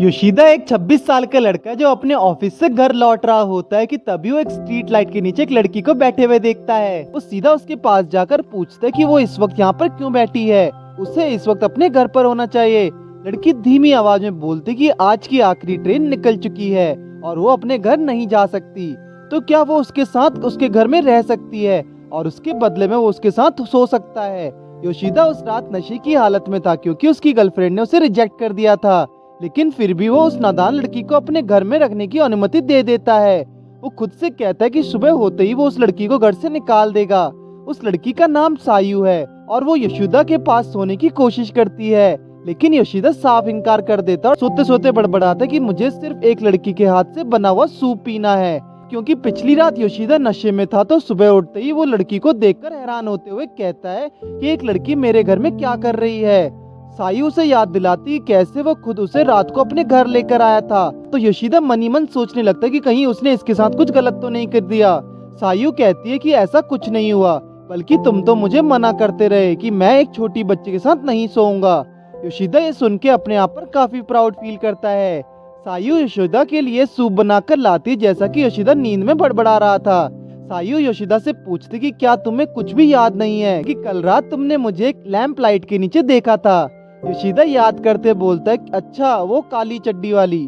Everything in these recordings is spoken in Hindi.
योशिदा एक 26 साल का लड़का है जो अपने ऑफिस से घर लौट रहा होता है कि तभी वो एक स्ट्रीट लाइट के नीचे एक लड़की को बैठे हुए देखता है। वो सीधा उसके पास जाकर पूछता है कि वो इस वक्त यहाँ पर क्यों बैठी है, उसे इस वक्त अपने घर पर होना चाहिए। लड़की धीमी आवाज में बोलती कि आज की आखिरी ट्रेन निकल चुकी है और वो अपने घर नहीं जा सकती, तो क्या वो उसके साथ उसके घर में रह सकती है और उसके बदले में वो उसके साथ सो सकता है। योशिदा उस रात नशे की हालत में था क्योंकि उसकी गर्लफ्रेंड ने उसे रिजेक्ट कर दिया था, लेकिन फिर भी वो उस नादान लड़की को अपने घर में रखने की अनुमति दे देता है। वो खुद से कहता है कि सुबह होते ही वो उस लड़की को घर से निकाल देगा। उस लड़की का नाम सायू है और वो योशिदा के पास सोने की कोशिश करती है, लेकिन योशिदा साफ इनकार कर देता और सोते सोते बड़बड़ाता कि मुझे सिर्फ एक लड़की के हाथ से बना हुआ सूप पीना है। क्योंकि पिछली रात योशिदा नशे में था तो सुबह उठते ही वो लड़की को देखकर हैरान होते हुए कहता है कि एक लड़की मेरे घर में क्या कर रही है। सायू उसे याद दिलाती कैसे वो खुद उसे रात को अपने घर लेकर आया था, तो योशिदा मनी मन सोचने लगता है कि कहीं उसने इसके साथ कुछ गलत तो नहीं कर दिया। सायू कहती है कि ऐसा कुछ नहीं हुआ, बल्कि तुम तो मुझे मना करते रहे कि मैं एक छोटी बच्ची के साथ नहीं सोऊंगा। योशिदा ये सुन के अपने आप पर काफी प्राउड फील करता है। सायू योशिदा के लिए सूप बनाकर लाती जैसा कि योशिदा नींद में बड़बड़ा रहा था। सायू योशिदा से पूछती कि क्या तुम्हें कुछ भी याद नहीं है कि कल रात तुमने मुझे एक लैंप लाइट के नीचे देखा था। योशिदा याद करते बोलता है अच्छा वो काली चड्डी वाली।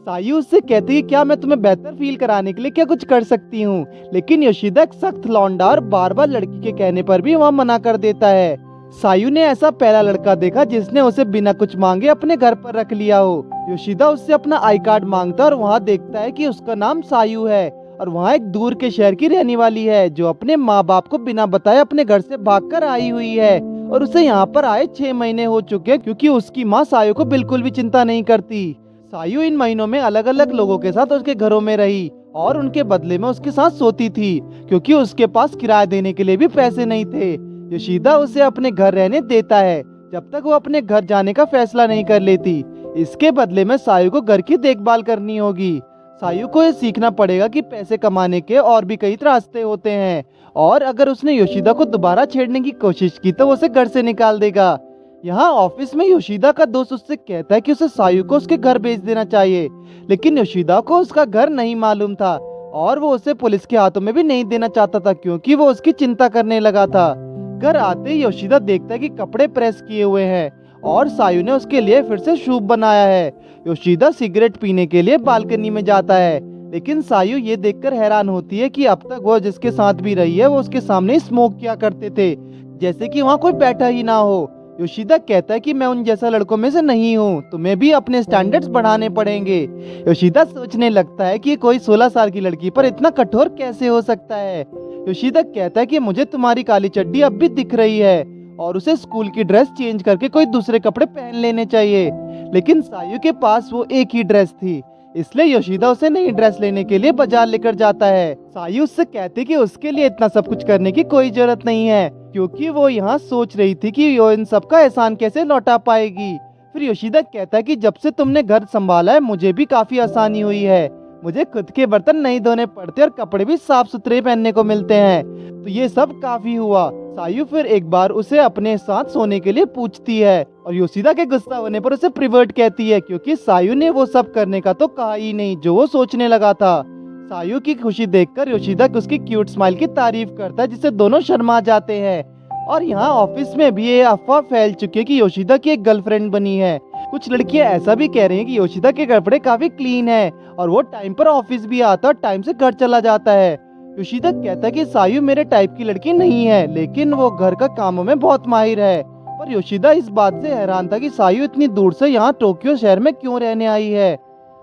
सायू उससे कहती है क्या मैं तुम्हें बेहतर फील कराने के लिए क्या कुछ कर सकती हूँ, लेकिन योशिदा एक सख्त लौंडा और बार बार लड़की के कहने पर भी वहाँ मना कर देता है। सायू ने ऐसा पहला लड़का देखा जिसने उसे बिना कुछ मांगे अपने घर पर रख लिया हो। योशिदा उससे अपना आई कार्ड मांगता और वहाँ देखता है कि उसका नाम सायू है और वहाँ एक दूर के शहर की रहने वाली है जो अपने माँ बाप को बिना बताए अपने घर से भागकर आई हुई है और उसे यहाँ पर आए 6 महीने हो चुके हैं क्योंकि उसकी माँ सायू को बिल्कुल भी चिंता नहीं करती। सायू इन महीनों में अलग अलग लोगों के साथ उसके घरों में रही और उनके बदले में उसके साथ सोती थी क्योंकि उसके पास किराया देने के लिए भी पैसे नहीं थे। योशिदा उसे अपने घर रहने देता है जब तक वो अपने घर जाने का फैसला नहीं कर लेती। इसके बदले में सायू को घर की देखभाल करनी होगी। सायू को ये सीखना पड़ेगा कि पैसे कमाने के और भी कई रास्ते होते हैं और अगर उसने योशिदा को दोबारा छेड़ने की कोशिश की तो वो उसे घर से निकाल देगा। यहाँ ऑफिस में योशिदा का दोस्त उससे कहता है कि उसे सायू को उसके घर भेज देना चाहिए, लेकिन योशिदा को उसका घर नहीं मालूम था और वो उसे पुलिस के हाथों में भी नहीं देना चाहता था क्योंकि वो उसकी चिंता करने लगा था। घर आते ही योशिदा देखता है कि कपड़े प्रेस किए हुए हैं और सायू ने उसके लिए फिर से सूप बनाया है। योशिदा सिगरेट पीने के लिए बालकनी में जाता है, लेकिन सायू ये देखकर हैरान होती है कि अब तक वो जिसके साथ भी रही है वो उसके सामने ही स्मोक किया करते थे, जैसे कि वहाँ कोई बैठा ही ना हो। योशिदा कहता है कि मैं उन जैसा लड़कों में से नहीं हूँ, तुम्हें भी अपने स्टैंडर्ड्स बढ़ाने पड़ेंगे। योशिदा सोचने लगता है कि कोई 16 साल की लड़की पर इतना कठोर कैसे हो सकता है। योशिदा कहता है कि मुझे तुम्हारी काली चड्डी अब भी दिख रही है और उसे स्कूल की ड्रेस चेंज करके कोई दूसरे कपड़े पहन लेने चाहिए, लेकिन सायू के पास वो एक ही ड्रेस थी, इसलिए योशिदा उसे नई ड्रेस लेने के लिए बाजार लेकर जाता है। सायू उससे कहती कि उसके लिए इतना सब कुछ करने की कोई जरूरत नहीं है क्योंकि वो यहाँ सोच रही थी कि वो इन सब का एहसान कैसे लौटा पाएगी। फिर योशिदा कहता है कि जब से तुमने घर संभाला है मुझे भी काफी आसानी हुई है, मुझे खुद के बर्तन नहीं धोने पड़ते और कपड़े भी साफ सुथरे पहनने को मिलते हैं, तो ये सब काफी हुआ। सायू फिर एक बार उसे अपने साथ सोने के लिए पूछती है और योशिदा के गुस्सा होने पर उसे प्रिवर्ट कहती है क्योंकि सायू ने वो सब करने का तो कहा ही नहीं जो वो सोचने लगा था। सायू की खुशी देखकर योशिदा उसकी क्यूट स्माइल की तारीफ करता है जिससे दोनों शर्मा जाते हैं। और यहाँ ऑफिस में भी ये अफवाह फैल चुकी है कि योशिदा की एक गर्लफ्रेंड बनी है। कुछ लड़कियां ऐसा भी कह रही हैं कि योशिदा के कपड़े काफी क्लीन है और वो टाइम पर ऑफिस भी आता है और टाइम से घर चला जाता है। योशिदा कहता है कि सायू मेरे टाइप की लड़की नहीं है, लेकिन वो घर का कामों में बहुत माहिर है। पर योशिदा इस बात से हैरान था कि सायू इतनी दूर से यहाँ टोक्यो शहर में क्यों रहने आई है।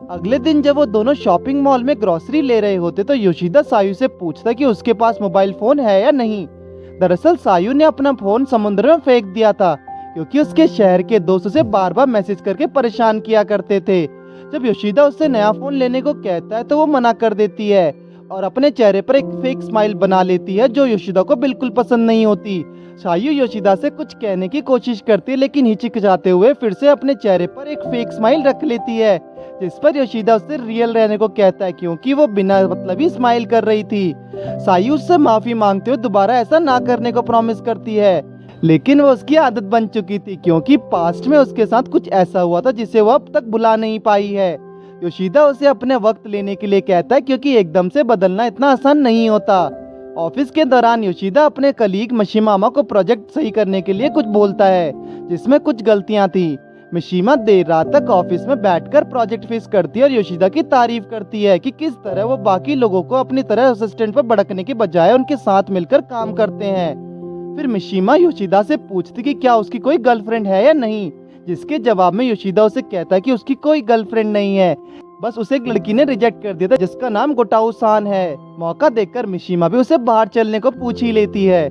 अगले दिन जब वो दोनों शॉपिंग मॉल में ग्रोसरी ले रहे होते तो योशिदा सायू से पूछता कि उसके पास मोबाइल फोन है या नहीं। दरअसल सायू ने अपना फोन समुद्र में फेंक दिया था क्योंकि उसके शहर के दोस्त उसे बार बार मैसेज करके परेशान किया करते थे। जब योशिदा उससे नया फोन लेने को कहता है तो वो मना कर देती है और अपने चेहरे पर एक फेक स्माइल बना लेती है जो योशिदा को बिल्कुल पसंद नहीं होती। सायू योशिदा से कुछ कहने की कोशिश करती है लेकिन हिचकिचाते हुए फिर से अपने चेहरे पर एक फेक स्माइल रख लेती है, जिस पर योशिदा उससे रियल रहने को कहता है क्योंकि वो बिना मतलब ही स्माइल कर रही थी। सायू उससे माफी मांगते हुए दोबारा ऐसा ना करने को प्रॉमिस करती है, लेकिन वो उसकी आदत बन चुकी थी, क्योंकि पास्ट में उसके साथ कुछ ऐसा हुआ था जिसे वो अब तक भुला नहीं पाई है। योशिदा उसे अपने वक्त लेने के लिए कहता है, क्योंकि एकदम से बदलना इतना आसान नहीं होता। ऑफिस के दौरान योशिदा अपने कलीग मिशिमा को प्रोजेक्ट सही करने के लिए कुछ बोलता है, जिसमें कुछ गलतियां थी। मिशिमा देर रात तक ऑफिस में बैठकर प्रोजेक्ट फिक्स करती है और योशिदा की तारीफ करती है कि किस तरह वो बाकी लोगों को अपनी तरह असिस्टेंट पर भड़कने के बजाय उनके साथ मिलकर काम करते हैं। फिर मिशिमा योशिदा से पूछती कि क्या उसकी कोई गर्लफ्रेंड है या नहीं, जिसके जवाब में योशिदा उसे कहता है कि उसकी कोई गर्लफ्रेंड नहीं है, बस उसे एक लड़की ने रिजेक्ट कर दिया था जिसका नाम गोटाओ सान है। मौका देखकर मिशिमा भी उसे बाहर चलने को पूछ ही लेती है।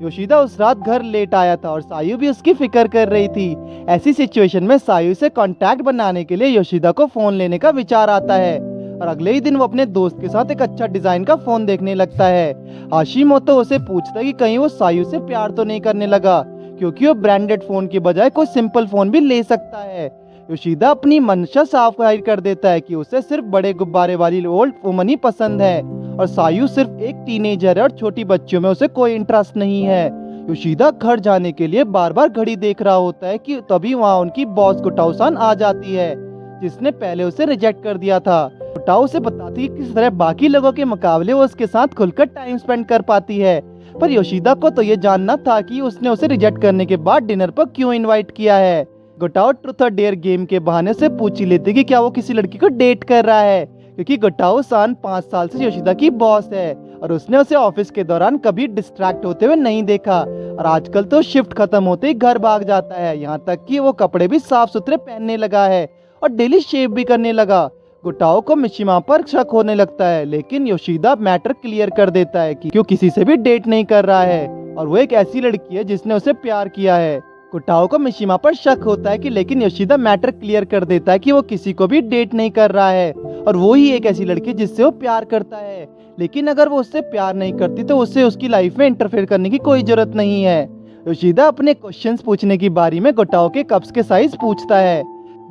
योशिदा उस रात घर लेट आया था और सायु भी उसकी फिक्र कर रही थी। ऐसी सिचुएशन में सायु से कांटेक्ट बनाने के लिए योशिदा को फोन लेने का विचार आता है और अगले ही दिन वो अपने दोस्त के साथ एक अच्छा डिजाइन का फोन देखने लगता है। हाशिमोतो उसे पूछता है कि कहीं वो सायु से प्यार तो नहीं करने लगा, क्योंकि वो ब्रांडेड फोन के बजाय कोई सिंपल फोन भी ले सकता है। योशिदा अपनी मंशा साफ जाहिर कर देता है कि उसे सिर्फ बड़े गुब्बारे वाली ओल्ड वुमन ही पसंद है और सायु सिर्फ एक टीनेजर है और छोटी बच्चियों में उसे कोई इंटरेस्ट नहीं है। योशिदा घर जाने के लिए बार बार घड़ी देख रहा होता है कि तभी वहाँ उनकी बॉस गोटाओ सान आ जाती है, जिसने पहले उसे रिजेक्ट कर दिया था। गोटाओ उसे बताती है कि किस तरह बाकी लोगों के मुकाबले वो उसके साथ खुलकर टाइम स्पेंड कर पाती है, पर योशिदा को तो ये जानना था कि उसने उसे रिजेक्ट करने के बाद डिनर पर क्यों इनवाइट किया है। गोटाओ ट्रूथ और डेयर गेम के बहाने से पूछ ही लेती कि क्या वो किसी लड़की को डेट कर रहा है, क्योंकि गोटाओ सान 5 साल से योशिदा की बॉस है और उसने उसे ऑफिस के दौरान कभी डिस्ट्रैक्ट होते हुए नहीं देखा और आजकल तो शिफ्ट खत्म होते ही घर भाग जाता है, यहाँ तक कि वो कपड़े भी साफ सुथरे पहनने लगा है और डेली शेव भी करने लगा। गोटाओ को मिशिमा पर शक होने लगता है, लेकिन योशिदा मैटर क्लियर कर देता है कि क्यों किसी से भी डेट नहीं कर रहा है और वो एक ऐसी लड़की है जिसने उसे प्यार किया है। गोटाओ को मिशिमा पर शक होता है कि लेकिन योशिदा मैटर क्लियर कर देता है कि वो किसी को भी डेट नहीं कर रहा है और वो ही एक ऐसी लड़की जिससे वो प्यार करता है, लेकिन अगर वो उससे प्यार नहीं करती तो उससे उसकी लाइफ में इंटरफेयर करने की कोई जरूरत नहीं है। योशिदा अपने क्वेश्चंस पूछने की बारी में गोटाओ के कप्स के साइज पूछता है।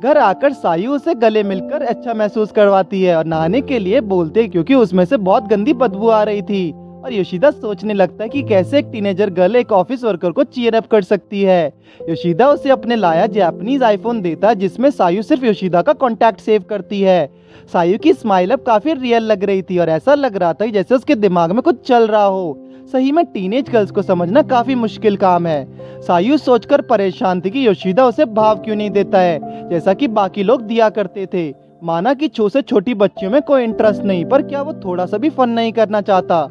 घर आकर सायु उसे गले मिलकर अच्छा महसूस करवाती है और नहाने के लिए बोलते क्योंकि उसमें से बहुत गंदी बदबू आ रही थी और योशिदा सोचने लगता है कि कैसे एक टीनेजर गर्ल एक ऑफिस वर्कर को चीयर अप कर सकती है। योशिदा उसे अपने लाया जापानीज आईफोन देता है, जिसमें सायु सिर्फ योशिदा का कॉन्टैक्ट सेव करती है। सायु की स्माइल अब काफी रियल लग रही थी और ऐसा लग रहा था जैसे उसके दिमाग में कुछ चल रहा हो। सही में टीनेज गर्ल्स को समझना काफी मुश्किल काम है। सायु सोचकर परेशान थी कि योशिदा उसे भाव क्यों नहीं देता है जैसा कि बाकी लोग दिया करते थे। माना कि से छोटी बच्चियों में कोई इंटरेस्ट नहीं, पर क्या वो थोड़ा सा भी फन नहीं करना चाहता।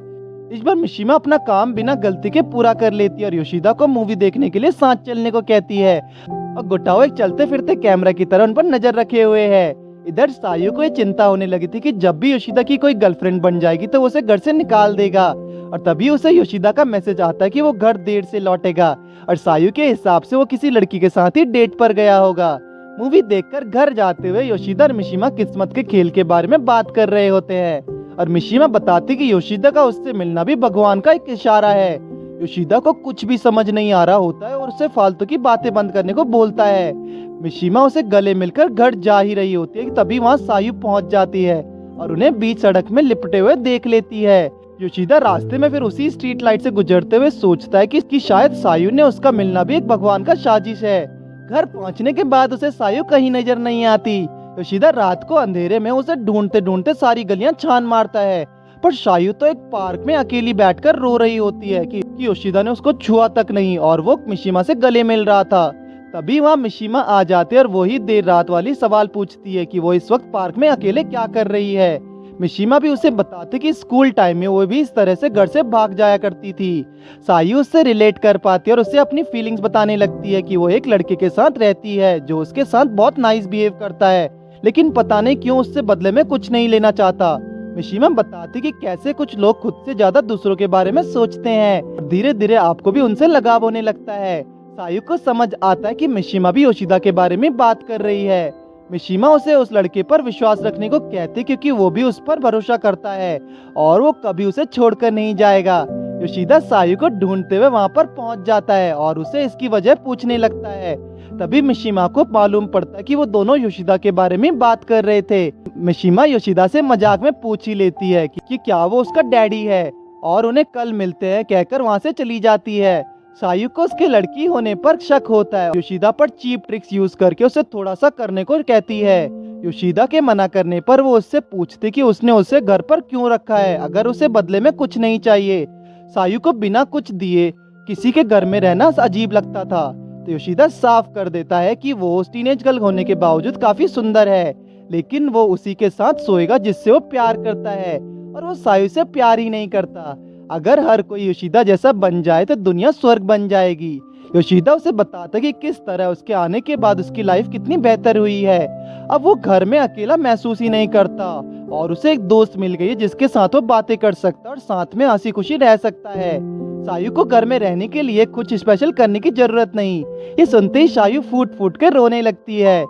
इस बार मिशिमा अपना काम बिना गलती के पूरा कर लेती है और योशिदा को मूवी देखने के लिए साथ चलने को कहती है और गोटाओ एक चलते फिरते कैमरा की तरह उन पर नजर रखे हुए है। इधर सायु को ये चिंता होने लगी थी कि जब भी योशिदा की कोई गर्लफ्रेंड बन जाएगी तो वो उसे घर से निकाल देगा और तभी उसे योशिदा का मैसेज आता है कि वो घर देर से लौटेगा और सायु के हिसाब से वो किसी लड़की के साथ ही डेट पर गया होगा। मूवी देखकर घर जाते हुए योशिदा और मिशिमा किस्मत के खेल के बारे में बात कर रहे होते हैं और मिशिमा बताती कि योशिदा का उससे मिलना भी भगवान का एक इशारा है। योशिदा को कुछ भी समझ नहीं आ रहा होता है और उससे फालतू की बातें बंद करने को बोलता है। मिशिमा उसे गले मिलकर घर जा ही रही होती है कि तभी वहाँ सायु पहुँच जाती है और उन्हें बीच सड़क में लिपटे हुए देख लेती है। योशिदा रास्ते में फिर उसी स्ट्रीट लाइट से गुजरते हुए सोचता है कि शायद सायु ने उसका मिलना भी एक भगवान का साजिश है। घर पहुंचने के बाद उसे सायु कहीं नजर नहीं आती। योशिदा रात को अंधेरे में उसे ढूंढते ढूंढते सारी गलियां छान मारता है, पर सायु तो एक पार्क में अकेली बैठकर रो रही होती है कि योशिदा ने उसको छुआ तक नहीं और वो मिशिमा से गले मिल रहा था। तभी वहाँ मिशिमा आ जाती है और वही देर रात वाली सवाल पूछती है कि वो इस वक्त पार्क में अकेले क्या कर रही है। मिशिमा भी उसे बताती कि स्कूल टाइम में वो भी इस तरह से घर से भाग जाया करती थी। सायु उससे रिलेट कर पाती है और उसे अपनी फीलिंग्स बताने लगती है कि वो एक लड़के के साथ रहती है जो उसके साथ बहुत नाइस बिहेव करता है, लेकिन पता नहीं क्यों उससे बदले में कुछ नहीं लेना चाहता। मिशिमा बताती कि कैसे कुछ लोग खुद से ज्यादा दूसरों के बारे में सोचते हैं, धीरे धीरे आपको भी उनसे लगाव होने लगता है। सायु को समझ आता है कि मिशिमा भी योशिदा के बारे में बात कर रही है। मिशिमा उसे उस लड़के पर विश्वास रखने को कहती क्योंकि वो भी उस पर भरोसा करता है और वो कभी उसे छोड़कर नहीं जाएगा। योशिदा सायु को ढूंढते हुए वहाँ पर पहुँच जाता है और उसे इसकी वजह पूछने लगता है। तभी मिशिमा को मालूम पड़ता है कि वो दोनों योशिदा के बारे में बात कर रहे थे। मिशिमा योशिदा से मजाक में पूछ ही लेती है कि क्या वो उसका डैडी है और उन्हें कल मिलते हैं कहकर वहाँ से चली जाती है। सायु को उसके लड़की होने पर शक होता है। योशिदा पर चीप ट्रिक्स यूज करके उसे थोड़ा सा करने को कहती है। योशिदा के मना करने पर वो उससे पूछती कि उसने उसे घर पर क्यों रखा है अगर उसे बदले में कुछ नहीं चाहिए। सायु को बिना कुछ दिए किसी के घर में रहना अजीब लगता था, तो योशिदा साफ कर देता है कि वो टीनेज गर्ल होने के बावजूद काफी सुंदर है, लेकिन वो उसी के साथ सोएगा जिससे वो प्यार करता है, और वो सायु से प्यार ही नहीं करता। अगर हर कोई योशिदा जैसा बन जाए तो दुनिया स्वर्ग बन जाएगी। योशिदा उसे बताता कि किस तरह उसके आने के बाद उसकी लाइफ कितनी बेहतर हुई है। अब वो घर में अकेला महसूस ही नहीं करता और उसे एक दोस्त मिल गई है जिसके साथ वो बातें कर सकता है और साथ में हंसी खुशी रह सकता है। सायु को घर में रहने के लिए कुछ स्पेशल करने की जरूरत नहीं। ये सुनते ही सायु फूट फूट कर रोने लगती है।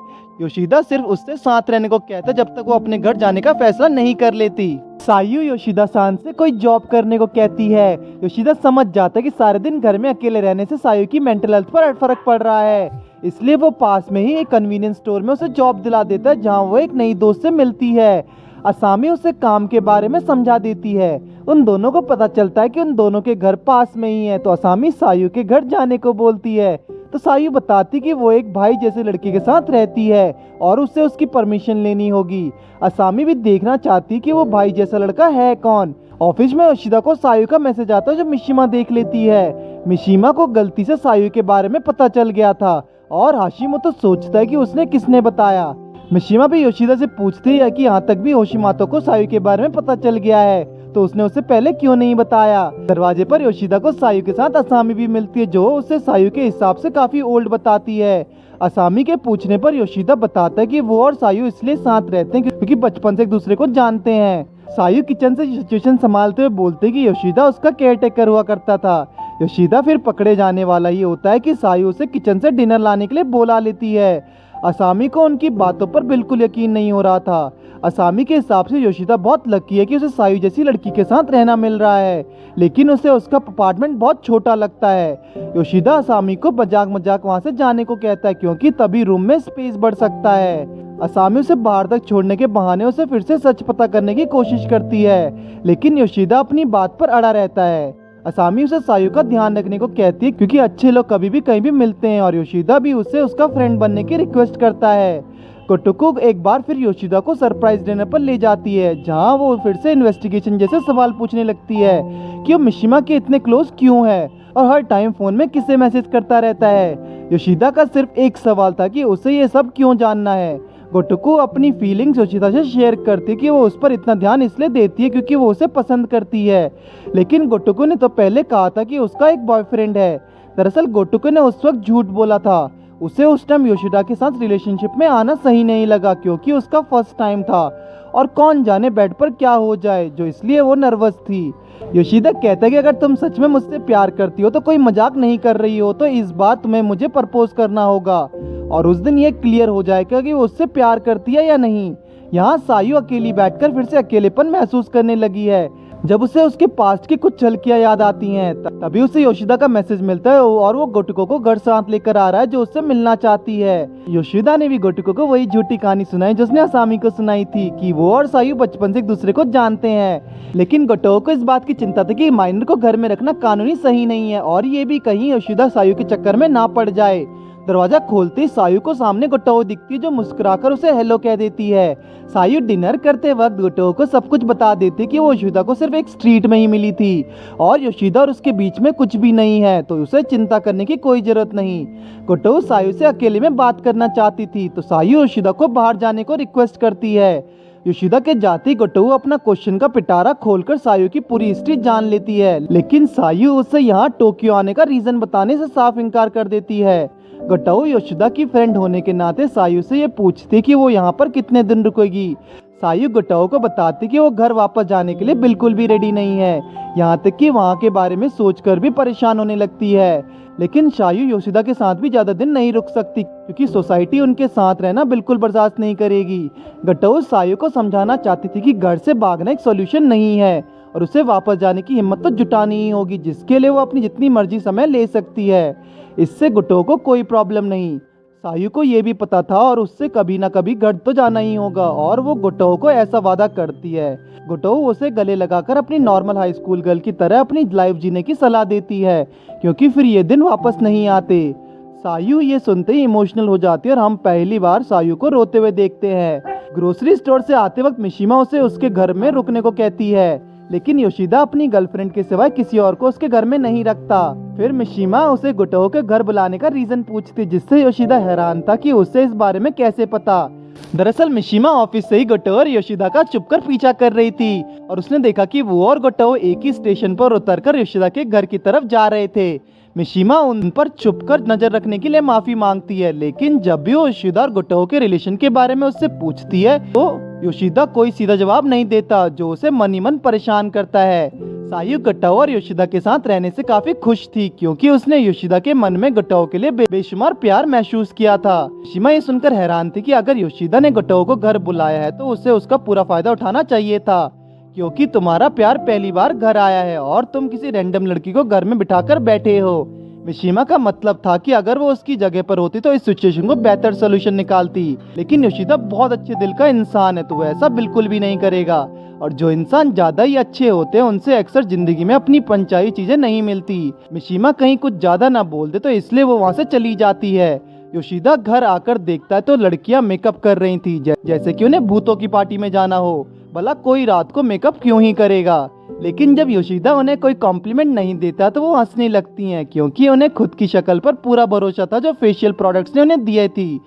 योशिदा सिर्फ उससे साथ रहने को कहता जब तक वो अपने घर जाने का फैसला नहीं कर लेती। सायु योशिदा सान से कोई जॉब करने को कहती है। योशिदा समझ जाता है कि सारे दिन घर में अकेले रहने से सायु की मेंटल हेल्थ पर फर्क पड़ रहा है, इसलिए वो पास में ही एक कन्वीनियंस स्टोर में उसे जॉब दिला देता है जहाँ वो एक नई दोस्त से मिलती है। असामी उसे काम के बारे में समझा देती है। उन दोनों को पता चलता है कि उन दोनों के घर पास में ही है, तो असामी सायु के घर जाने को बोलती है। तो सायु बताती कि वो एक भाई जैसे लड़के के साथ रहती है और उसे उसकी परमिशन लेनी होगी। असामी भी देखना चाहती कि वो भाई जैसा लड़का है कौन। ऑफिस में योशिदा को सायु का मैसेज आता है जो मिशिमा देख लेती है। मिशिमा को गलती से सायु के बारे में पता चल गया था और हाशिमोतो सोचता है कि उसने किसने बताया। मिशिमा भी योशिदा से पूछती है कि यहाँ तक भी होशिमातो को सायु के बारे में पता चल गया है, तो उसने उसे पहले क्यों नहीं बताया। दरवाजे पर योशिदा को सायु के साथ असामी भी मिलती है जो उसे सायु के हिसाब से काफी ओल्ड बताती है। असामी के पूछने पर योशिदा बताता है कि वो और सायु इसलिए साथ रहते हैं क्योंकि बचपन से एक दूसरे को जानते हैं। सायु किचन से सिचुएशन संभालते हुए बोलते कि योशिदा उसका केयर टेकर हुआ करता था। योशिदा फिर पकड़े जाने वाला ये होता है कि सायु उसे किचन से डिनर लाने के लिए बुला लेती है। असामी को उनकी बातों पर बिल्कुल यकीन नहीं हो रहा था। असामी के हिसाब से योशिदा बहुत लकी है कि उसे सायु जैसी लड़की के साथ रहना मिल रहा है, लेकिन उसे उसका अपार्टमेंट बहुत छोटा लगता है। योशिदा असामी को मजाक मजाक वहां से जाने को कहता है क्योंकि तभी रूम में स्पेस बढ़ सकता है। असामी उसे बाहर तक छोड़ने के बहाने उसे फिर से सच पता करने की कोशिश करती है, लेकिन योशिदा अपनी बात पर अड़ा रहता है। असामी उसे सायु का ध्यान रखने को कहती है क्योंकि अच्छे लोग कभी भी कहीं भी मिलते हैं, और योशिदा भी उसे उसका फ्रेंड बनने की रिक्वेस्ट करता है। कोटोको एक बार फिर योशिदा को सरप्राइज डिनर पर ले जाती है जहां वो फिर से इन्वेस्टिगेशन जैसे सवाल पूछने लगती है कि वो मिशिमा के इतने क्लोज क्यों है और हर टाइम फोन में किसे मैसेज करता रहता है। योशिदा का सिर्फ एक सवाल था कि उसे ये सब क्यों जानना है। गोटोको अपनी फीलिंग्स योशिदा से शेयर करती कि वो उस पर इतना ध्यान इसलिए देती है क्योंकि वो उसे पसंद करती है, लेकिन गोटोको ने तो पहले कहा था कि उसका एक बॉयफ्रेंड है। दरअसल गोटोको ने उस वक्त झूठ बोला था। उसे उस टाइम योशिदा के साथ रिलेशनशिप में आना सही नहीं लगा क्योंकि उसका फर्स्ट टाइम था और कौन जाने बेड पर क्या हो जाए, जो इसलिए वो नर्वस थी। योशिदा कहता है कि अगर तुम सच में मुझसे प्यार करती हो तो कोई मजाक नहीं कर रही हो, तो इस बार तुम्हें मुझे प्रपोज करना होगा और उस दिन ये क्लियर हो जाएगा कि वो उससे प्यार करती है या नहीं। यहाँ सायु अकेली बैठकर फिर से अकेलेपन महसूस करने लगी है। जब उसे उसके पास्ट की कुछ झलकियां याद आती हैं तभी उसे योशिदा का मैसेज मिलता है और वो गोटोको को घर साथ लेकर आ रहा है जो उससे मिलना चाहती है। योशिदा ने भी गोटोको को वही झूठी कहानी सुनाई जो उसने असामी को सुनाई थी कि वो और सायु बचपन से एक दूसरे को जानते हैं, लेकिन गोटोको को इस बात की चिंता थी कि माइनर को घर में रखना कानूनी सही नहीं है और ये भी कहीं योशिदा सायु के चक्कर में ना पड़ जाए। दरवाजा खोलते ही सायु को सामने गोटोको दिखती है जो मुस्कुराकर उसे हेलो कह देती है। सायु डिनर करते वक्त गोटोको को सब कुछ बता देती कि वो योशिदा को सिर्फ एक स्ट्रीट में ही मिली थी और योशिदा और उसके बीच में कुछ भी नहीं है, तो उसे चिंता करने की कोई जरूरत नहीं। गोटोको सायु से अकेले में बात करना चाहती थी, तो सायु योशिदा को बाहर जाने को रिक्वेस्ट करती है। योशिदा के जाते ही गोटोको अपना क्वेश्चन का पिटारा खोलकर सायु की पूरी हिस्ट्री जान लेती है, लेकिन सायु उसे यहाँ टोक्यो आने का रीजन बताने से साफ इनकार कर देती है। गोटोको योशिदा की फ्रेंड होने के नाते सायु से ये पूछती कि वो यहाँ पर कितने दिन रुकेगी। सायु गोटोको को बताती कि वो घर वापस जाने के लिए बिल्कुल भी रेडी नहीं है, यहाँ तक कि वहाँ के बारे में सोचकर भी परेशान होने लगती है। लेकिन सायु योशिदा के साथ भी ज्यादा दिन नहीं रुक सकती क्योंकि सोसाइटी उनके साथ रहना बिल्कुल बर्दाश्त नहीं करेगी। गोटोको सायु को समझाना चाहती थी कि घर से भागना एक सोल्यूशन नहीं है और उसे वापस जाने की हिम्मत तो जुटानी ही होगी, जिसके लिए वो अपनी जितनी मर्जी समय ले सकती है। इससे गोटोको को कोई प्रॉब्लम नहीं। सायू को ये भी पता था और उससे कभी ना कभी घर तो जाना ही होगा और वो गोटो को ऐसा वादा करती है। गोटो उसे गले लगाकर अपनी नॉर्मल हाई स्कूल गर्ल की तरह अपनी लाइफ जीने की सलाह देती है क्योंकि फिर ये दिन वापस नहीं आते। सायू ये सुनते ही इमोशनल हो जाती है और हम पहली बार सायू को रोते हुए देखते हैं। ग्रोसरी स्टोर से आते वक्त मिशिमा उसे उसके घर में रुकने को कहती है, लेकिन योशिदा अपनी गर्लफ्रेंड के सिवाय किसी और को उसके घर में नहीं रखता। फिर मिशिमा उसे गोटो के घर बुलाने का रीजन पूछती, जिससे योशिदा हैरान था कि उसे इस बारे में कैसे पता। दरअसल मिशिमा ऑफिस से ही गोटो और योशिदा का चुपकर पीछा कर रही थी और उसने देखा कि वो और गोटो एक ही स्टेशन पर उतरकर योशिदा के घर की तरफ जा रहे थे। मिशिमा उन पर छुपकर नजर रखने के लिए माफी मांगती है, लेकिन जब भी वो योशिदा और गोटो के रिलेशन के बारे में उससे पूछती है तो योशिदा कोई सीधा जवाब नहीं देता, जो उसे मन ही मन परेशान करता है। सायू गोटो और योशिदा के साथ रहने से काफी खुश थी क्योंकि उसने योशिदा के मन में गोटो के लिए बेशुमार प्यार महसूस किया था। मिशिमा ये सुनकर हैरान थी कि अगर योशिदा ने गोटो को घर बुलाया है तो उसे उसका पूरा फायदा उठाना चाहिए था, क्योंकि तुम्हारा प्यार पहली बार घर आया है और तुम किसी रैंडम लड़की को घर में बिठाकर बैठे हो। मिशिमा का मतलब था कि अगर वो उसकी जगह पर होती तो इस सिचुएशन को बेहतर सोल्यूशन निकालती, लेकिन योशिदा बहुत अच्छे दिल का इंसान है तो वो ऐसा बिल्कुल भी नहीं करेगा। और जो इंसान ज्यादा ही अच्छे होते हैं उनसे अक्सर जिंदगी में अपनी पंचाई चीजें नहीं मिलती। मिशिमा कहीं कुछ ज्यादा ना बोल दे तो इसलिए वो वहाँ से चली जाती है। योशिदा घर आकर देखता है तो लड़कियां मेकअप कर रही थी, जैसे कि उन्हें भूतों की पार्टी में जाना हो। भला कोई रात को मेकअप क्यों ही करेगा। लेकिन जब योशिदा उन्हें कोई कॉम्प्लीमेंट नहीं देता तो वो हंसने लगती हैं क्योंकि उन्हें खुद की शक्ल पर पूरा भरोसा था जो फेशियल प्रोडक्ट्स ने उन्हें दिए थी।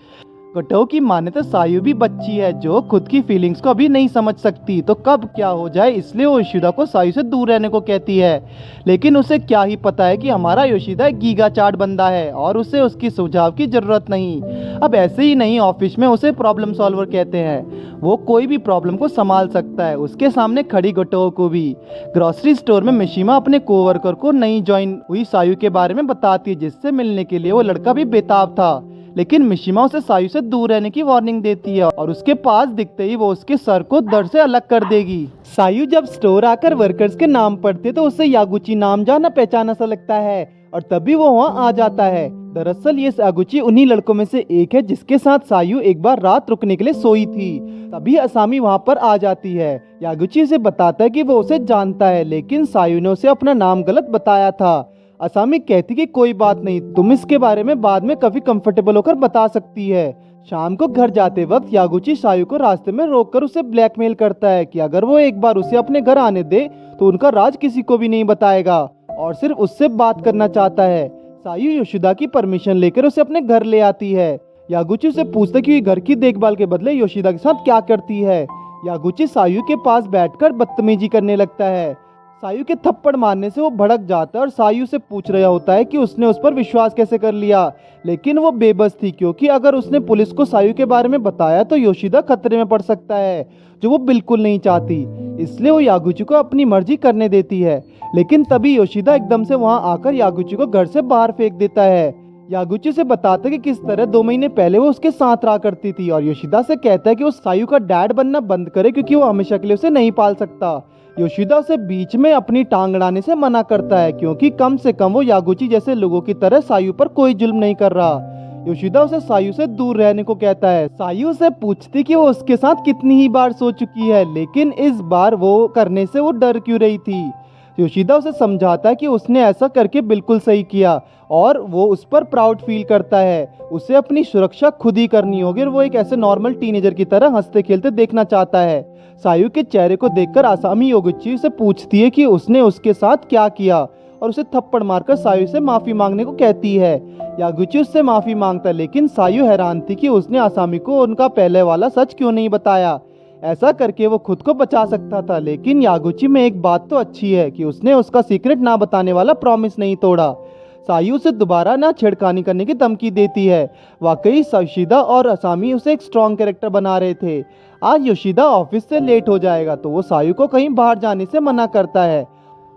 गोटो की माने तो सायू भी बच्ची है जो खुद की फीलिंग्स को अभी नहीं समझ सकती, तो कब क्या हो जाए इसलिए वो योशिदा को सायू से दूर रहने को कहती है। लेकिन उसे क्या ही पता है कि हमारा योशिदा एक गीगा चाट बंदा है और उसे उसकी सुझाव की जरूरत नहीं। अब ऐसे ही नहीं, ऑफिस में उसे प्रॉब्लम सॉल्वर कहते हैं। वो कोई भी प्रॉब्लम को संभाल सकता है, उसके सामने खड़ी गोटो को भी। ग्रोसरी स्टोर में मिशिमा अपने कोवर्कर को नई ज्वाइन हुई सायू के बारे में बताती है, जिससे मिलने के लिए वो लड़का भी बेताब था। लेकिन मिशिमा उसे सायू से दूर रहने की वार्निंग देती है और उसके पास दिखते ही वो उसके सर को दर्द से अलग कर देगी। सायू जब स्टोर आकर वर्कर्स के नाम पढ़ते तो उसे यागुची नाम जाना पहचाना सा लगता है और तभी वो वहाँ आ जाता है। दरअसल ये यागुची उन्हीं लड़कों में से एक है जिसके साथ सायू एक बार रात रुकने के लिए सोई थी। तभी असामी वहाँ पर आ जाती है। यागुची उसे बताता है कि वो उसे जानता है, लेकिन सायू ने उसे अपना नाम गलत बताया था। असामी कहती कि कोई बात नहीं, तुम इसके बारे में बाद में काफी कंफर्टेबल होकर बता सकती है। शाम को घर जाते वक्त यागुची सायू को रास्ते में रोककर उसे ब्लैकमेल करता है कि अगर वो एक बार उसे अपने घर आने दे तो उनका राज किसी को भी नहीं बताएगा और सिर्फ उससे बात करना चाहता है। सायू योशिदा की परमिशन लेकर उसे अपने घर ले आती है। यागुची उसे पूछता कि घर की देखभाल के बदले योशिदा के साथ क्या करती है। यागुची सायू के पास बैठकर बदतमीजी करने लगता है। सायू के थप्पड़ मारने से वो भड़क जाता है और सायू से पूछ रहा होता है कि उसने उस पर विश्वास कैसे कर लिया, लेकिन वो बेबस थी क्योंकि अगर उसने पुलिस को सायू के बारे में बताया तो योशिदा खतरे में पड़ सकता है, जो वो बिल्कुल नहीं चाहती। इसलिए वो यागुची को अपनी मर्जी करने देती है। लेकिन तभी योशिदा एकदम से वहां आकर यागुची को घर से बाहर फेंक देता है। यागुची से बताता है कि किस तरह 2 महीने पहले वो उसके साथ रहा करती थी और योशिदा से कहता है कि वो सायू का डैड बनना बंद करे क्योंकि वो हमेशा के लिए उसे नहीं पाल सकता। योशिदा उसे बीच में अपनी टांग अड़ाने से मना करता है क्योंकि कम से कम वो यागुची जैसे लोगों की तरह सायू पर कोई जुल्म नहीं कर रहा। योशिदा उसे सायू से दूर रहने को कहता है। सायू से पूछती कि वो उसके साथ कितनी ही बार सो चुकी है, लेकिन इस बार वो करने से वो डर क्यों रही थी। योशिदा उसे समझाता है कि उसने ऐसा करके बिल्कुल सही किया और वो उस पर प्राउड फील करता है। उसे अपनी सुरक्षा खुद ही करनी होगी और वो एक ऐसे नॉर्मल टीनेजर की तरह हंसते खेलते देखना चाहता है। सायू के चेहरे को देखकर असामी यागुची से पूछती है कि उसने उसके साथ क्या किया और उसे थप्पड़ मारकर सायू से माफी मांगने को कहती है। यागुची उससे माफी मांगता है, लेकिन सायू हैरान थी कि उसने असामी को उनका पहले वाला सच क्यों नहीं बताया। ऐसा करके वो खुद को बचा सकता था, लेकिन यागुची में एक बात तो अच्छी है कि उसने उसका सीक्रेट ना बताने वाला प्रॉमिस नहीं तोड़ा। सायू से दोबारा ना छेड़खानी करने की धमकी देती है। वाकई योशिदा और असामी उसे एक स्ट्रॉन्ग कैरेक्टर बना रहे थे। आज योशिदा ऑफिस से लेट हो जाएगा तो वो सायू को कहीं बाहर जाने से मना करता है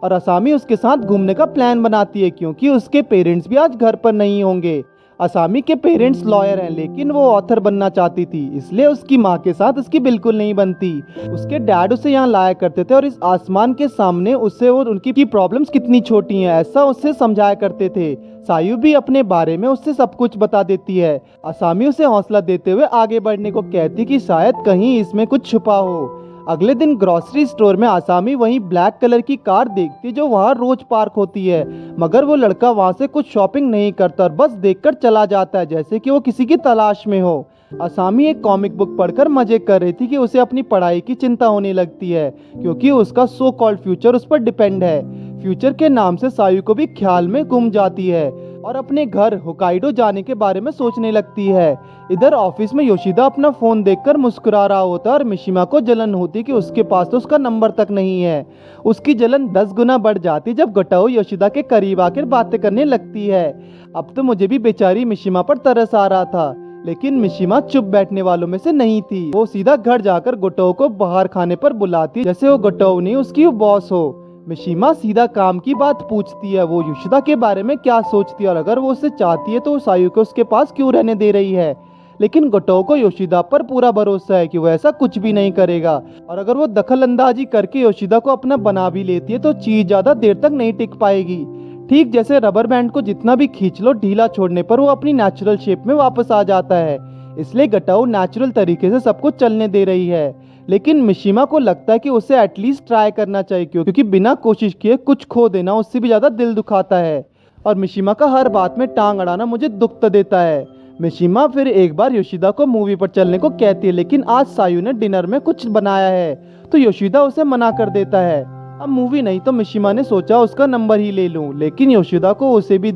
और असामी उसके साथ घूमने का प्लान बनाती है क्योंकि उसके पेरेंट्स भी आज घर पर नहीं होंगे। असामी के पेरेंट्स लॉयर हैं, लेकिन वो ऑथर बनना चाहती थी, इसलिए उसकी माँ के साथ उसकी बिल्कुल नहीं बनती। उसके डैड उसे यहाँ लाया करते थे और इस आसमान के सामने उससे वो उनकी प्रॉब्लम्स कितनी छोटी हैं ऐसा उससे समझाया करते थे। सायु भी अपने बारे में उससे सब कुछ बता देती है। असामी उसे हौसला देते हुए आगे बढ़ने को कहती कि शायद कहीं इसमें कुछ छुपा हो। अगले दिन ग्रोसरी स्टोर में आसामी वही ब्लैक कलर की कार देखती जो वहाँ रोज पार्क होती है, मगर वो लड़का वहाँ से कुछ शॉपिंग नहीं करता और बस देखकर चला जाता है जैसे कि वो किसी की तलाश में हो। असामी एक कॉमिक बुक पढ़कर मजे कर रही थी कि उसे अपनी पढ़ाई की चिंता होने लगती है क्योंकि उसका सो कॉल्ड फ्यूचर उस पर डिपेंड है। फ्यूचर के नाम से सायु को भी ख्याल में गुम जाती है और अपने घर होकाइडो जाने के बारे में सोचने लगती है। इधर ऑफिस में योशिदा अपना फोन देखकर मुस्कुरा रहा होता है और मिशिमा को जलन होती कि उसके पास तो उसका नंबर तक नहीं है। उसकी जलन 10 गुना बढ़ जाती जब गोटाओ योशिदा के करीब आकर बातें करने लगती है। अब तो मुझे भी बेचारी मिशिमा पर तरस आ रहा था, लेकिन मिशिमा चुप बैठने वालों में से नहीं थी। वो सीधा घर जाकर गोटाओ को बाहर खाने पर बुलाती जैसे वो गोटाओ नहीं उसकी बॉस हो। मिशिमा सीधा काम की बात पूछती है, वो योशिदा के बारे में क्या सोचती है और अगर वो उसे चाहती है तो सायु को उसके पास क्यों रहने दे रही है। लेकिन गोटाओ को योशिदा पर पूरा भरोसा है कि वो ऐसा कुछ भी नहीं करेगा और अगर वो दखल अंदाजी करके योशिदा को अपना बना भी लेती है तो चीज ज्यादा देर तक नहीं टिक पाएगी। ठीक जैसे रबर बैंड को जितना भी खींच लो, ढीला छोड़ने पर वो अपनी नेचुरल शेप में वापस आ जाता है। इसलिए गोटाओ नेचुरल तरीके से सब कुछ चलने दे रही है, लेकिन मिशिमा को लगता है कि उसे एटलीस्ट ट्राई करना चाहिए क्योंकि बिना कोशिश किए कुछ खो देना उससे भी ज्यादा दिल दुखाता है और मिशिमा का हर बात में टांग अड़ाना मुझे दुख देता है। मिशिमा फिर एक बार योशिदा को मूवी पर चलने को कहती है, लेकिन आज सायु ने डिनर में कुछ बनाया है तो योशिदा उसे मना कर देता है। अब मूवी नहीं तो मिशिमा ने सोचा उसका नंबर ही ले लूं, लेकिन योशिदा को उससे भी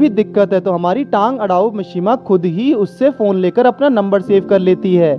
दिक्कत है तो हमारी टांग अड़ाओ मिशिमा खुद ही उससे फोन लेकर अपना नंबर सेव कर लेती है।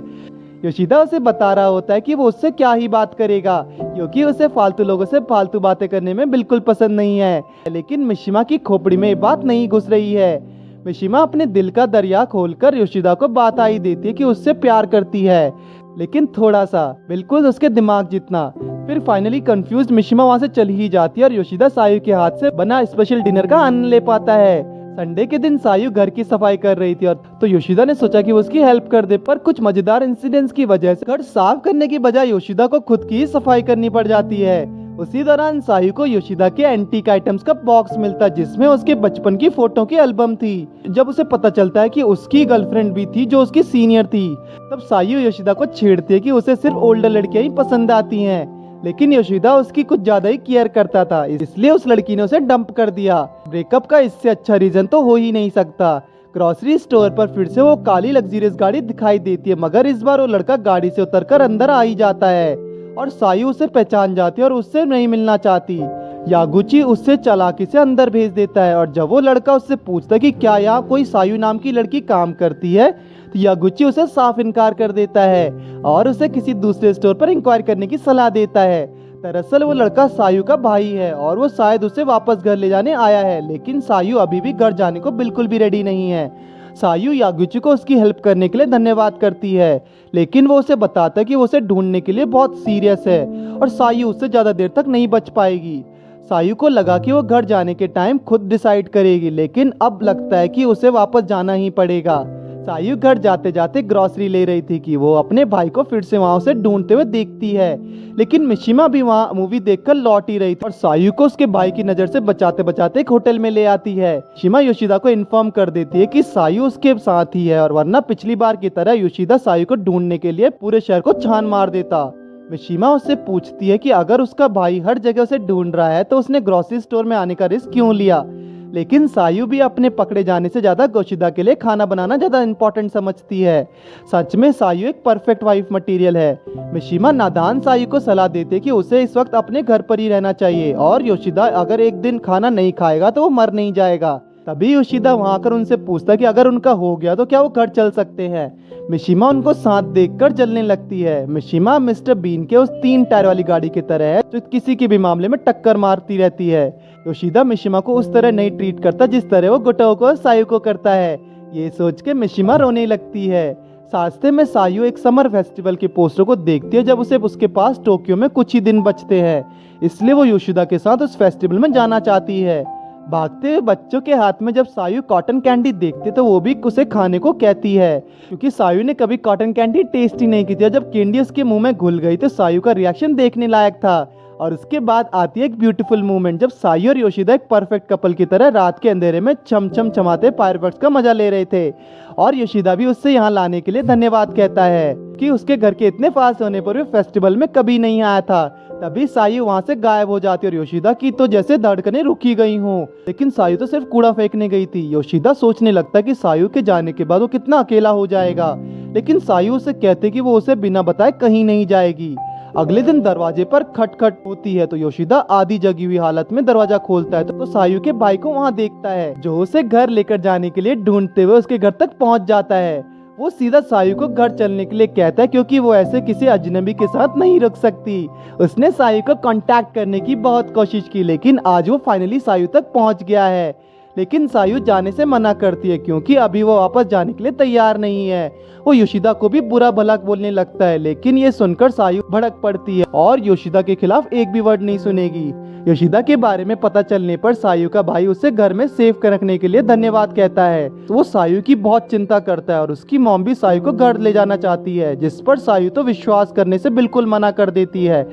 योशिदा उसे बता रहा होता है कि वो उससे क्या ही बात करेगा क्योंकि उसे फालतू लोगों से फालतू बातें करने में बिल्कुल पसंद नहीं है, लेकिन मिशिमा की खोपड़ी में ये बात नहीं घुस रही है। मिशिमा अपने दिल का दरिया खोलकर योशिदा को बात आई देती है कि उससे प्यार करती है, लेकिन थोड़ा सा, बिल्कुल उसके दिमाग जितना। फिर फाइनली कंफ्यूज्ड मिशिमा वहाँ से चली ही जाती है और योशिदा सायु के हाथ से बना स्पेशल डिनर का आनंद ले पाता है। संडे के दिन सायु घर की सफाई कर रही थी और तो योशिदा ने सोचा कि वो उसकी हेल्प कर दे, पर कुछ मजेदार इंसिडेंट्स की वजह से घर साफ करने की बजाय योशिदा को खुद की सफाई करनी पड़ जाती है। उसी दौरान सायु को योशिदा के एंटीक आइटम्स का बॉक्स मिलता है जिसमें उसके बचपन की फोटो की एल्बम थी। जब उसे पता चलता है कि उसकी गर्लफ्रेंड भी थी जो उसकी सीनियर थी, तब सायु योशिदा को छेड़ती है कि उसे सिर्फ ओल्डर लड़कियां ही पसंद आती हैं, लेकिन योशिदा उसकी कुछ ज्यादा ही केयर करता था, इसलिए उस लड़की ने उसे डंप कर दिया। ब्रेकअप का इससे अच्छा रीजन तो हो ही नहीं सकता। ग्रोसरी स्टोर पर फिर से वो काली लग्जरियस गाड़ी दिखाई देती है, मगर इस बार वो लड़का गाड़ी से उतरकर अंदर आ ही जाता है और सायु उसे पहचान जाती है और उससे नहीं मिलना चाहती। यागुची उससे चालाकी से अंदर भेज देता है और जब वो लड़का उससे पूछता है कि क्या यहाँ कोई सायु नाम की लड़की काम करती है, तो यागुची उसे साफ इनकार कर देता है और उसे किसी दूसरे स्टोर पर इंक्वायर करने की सलाह देता है। दरअसल वो लड़का सायु का भाई है और वो शायद उसे वापस घर ले जाने आया है, लेकिन सायु अभी भी घर जाने को बिल्कुल भी रेडी नहीं है। सायु यागुची को उसकी हेल्प करने के लिए धन्यवाद करती है, लेकिन वो उसे बताता है कि वो उसे ढूंढने के लिए बहुत सीरियस है और सायु उससे ज्यादा देर तक नहीं बच पाएगी। सायु को लगा कि वो घर जाने के टाइम खुद डिसाइड करेगी, लेकिन अब लगता है कि उसे वापस जाना ही पड़ेगा। सायु घर जाते जाते ग्रोसरी ले रही थी कि वो अपने भाई को फिर से वहाँ उसे ढूंढते हुए देखती है, लेकिन मिशिमा भी वहाँ मूवी देखकर लौट ही रही थी और सायु को उसके भाई की नजर से बचाते बचाते एक होटल में ले आती है। मिशिमा योशिदा को इन्फॉर्म कर देती है कि सायु उसके साथ ही है और वरना पिछली बार की तरह योशिदा सायु को ढूंढने के लिए पूरे शहर को छान मार देता। मिशिमा उससे पूछती है कि अगर उसका भाई हर जगह उसे ढूंढ रहा है तो उसने ग्रोसरी स्टोर में आने का रिस्क क्यों लिया, लेकिन सायु भी अपने पकड़े जाने से ज्यादा योशिदा के लिए खाना बनाना ज्यादा इंपॉर्टेंट समझती है। सच में सायु एक परफेक्ट वाइफ मटेरियल है। मिशिमा नादान सायु को सलाह देते कि उसे इस वक्त अपने घर पर ही रहना चाहिए और योशिदा अगर एक दिन खाना नहीं खाएगा तो वो मर नहीं जाएगा। तभी योशिदा वहां आकर उनसे पूछता कि अगर उनका हो गया तो क्या वो घर चल सकते हैं। मिशिमा उनको साथ देखकर जलने लगती है। मिशिमा मिस्टर बीन के उस 3 टायर वाली गाड़ी की तरह है जो किसी के भी मामले में टक्कर मारती रहती है। योशिदा मिशिमा को उस तरह नहीं ट्रीट करता जिस तरह वो गोटाओ को सायु को करता है। ये सोच के मिशिमा रोने लगती है। रास्ते में सायु एक समर फेस्टिवल के पोस्टर को देखती है जब उसे उसके पास टोक्यो में कुछ ही दिन बचते हैं, इसलिए वो योशिदा के साथ उस फेस्टिवल में जाना चाहती है। भागते हुए बच्चों के हाथ में जब सायु कॉटन कैंडी देखते तो वो भी उसे खाने को कहती है, क्योंकि सायु ने कभी कॉटन कैंडी टेस्ट ही नहीं की थी। और जब कैंडी उसके मुंह में घुल गई तो सायु का रिएक्शन देखने लायक था। और उसके बाद आती है एक ब्यूटीफुल मोमेंट जब सायु और योशिदा एक परफेक्ट कपल की तरह रात के अंधेरे में चम चम चमाते फायरवर्क्स का मजा ले रहे थे। और योशिदा भी उससे यहाँ लाने के लिए धन्यवाद कहता है कि उसके घर के इतने पास होने पर भी फेस्टिवल में कभी नहीं आया था। तभी सायु वहाँ से गायब हो जाती है और योशिदा की तो जैसे धड़कनें रुकी गई हों। लेकिन सायु तो सिर्फ कूड़ा फेंकने गई थी। योशिदा सोचने लगता कि सायु के जाने के बाद वो कितना अकेला हो जाएगा, लेकिन सायु उसे कहते कि वो उसे बिना बताए कहीं नहीं जाएगी। अगले दिन दरवाजे पर खटखट होती है तो योशिदा आधी जगी हुई हालत में दरवाजा खोलता है तो सायु के भाई को वहाँ देखता है, जो उसे घर लेकर जाने के लिए ढूंढते हुए उसके घर तक पहुँच जाता है। वो सीधा सायु को घर चलने के लिए कहता है, क्योंकि वो ऐसे किसी अजनबी के साथ नहीं रुक सकती। उसने सायु को कांटेक्ट करने की बहुत कोशिश की, लेकिन आज वो फाइनली सायु तक पहुंच गया है। लेकिन सायु जाने से मना करती है, क्योंकि अभी वो वापस जाने के लिए तैयार नहीं है। वो योशिदा को भी बुरा भला बोलने लगता है, लेकिन ये सुनकर सायु भड़क पड़ती है और योशिदा के खिलाफ एक भी वर्ड नहीं सुनेगी। योशिदा के बारे में पता चलने पर सायु का भाई उसे घर में सेफ रखने के लिए धन्यवाद कहता है। तो वो सायु की बहुत चिंता करता है और उसकी मॉम भी सायु को घर ले जाना चाहती है, जिस पर सायु तो विश्वास करने से बिल्कुल मना कर देती है।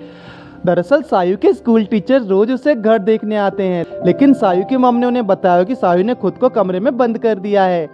दरअसल सायु के स्कूल टीचर रोज उसे घर देखने आते हैं, लेकिन सायु की मॉम ने उन्हें बताया कि सायु ने खुद को कमरे में बंद कर दिया है।